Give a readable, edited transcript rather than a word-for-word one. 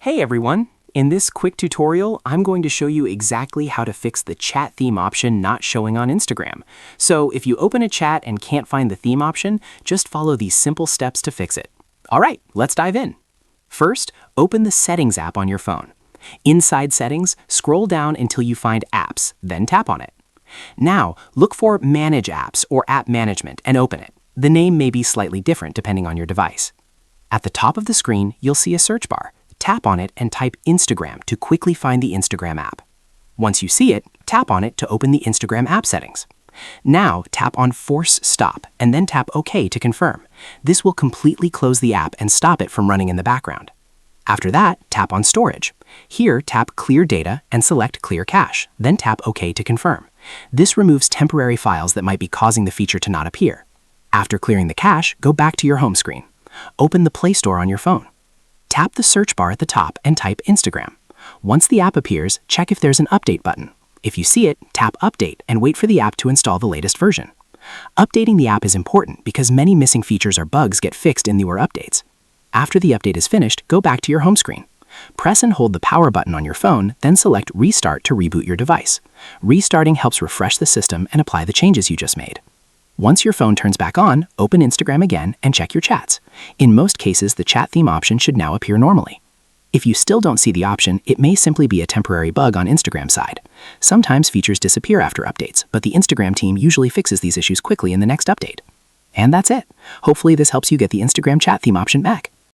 Hey everyone! In this quick tutorial, I'm going to show you exactly how to fix the chat theme option not showing on Instagram. So if you open a chat and can't find the theme option, just follow these simple steps to fix it. Alright, let's dive in. First, open the Settings app on your phone. Inside Settings, scroll down until you find Apps, then tap on it. Now, look for Manage Apps or App Management and open it. The name may be slightly different depending on your device. At the top of the screen, you'll see a search bar. Tap on it and type Instagram to quickly find the Instagram app. Once you see it, tap on it to open the Instagram app settings. Now, tap on Force Stop and then tap OK to confirm. This will completely close the app and stop it from running in the background. After that, tap on Storage. Here, tap Clear Data and select Clear Cache, then tap OK to confirm. This removes temporary files that might be causing the feature to not appear. After clearing the cache, go back to your home screen. Open the Play Store on your phone. Tap the search bar at the top and type Instagram. Once the app appears, check if there's an update button. If you see it, tap Update and wait for the app to install the latest version. Updating the app is important because many missing features or bugs get fixed in newer updates. After the update is finished, go back to your home screen. Press and hold the power button on your phone, then select Restart to reboot your device. Restarting helps refresh the system and apply the changes you just made. Once your phone turns back on, open Instagram again and check your chats. In most cases, the chat theme option should now appear normally. If you still don't see the option, it may simply be a temporary bug on Instagram's side. Sometimes features disappear after updates, but the Instagram team usually fixes these issues quickly in the next update. And that's it. Hopefully this helps you get the Instagram chat theme option back.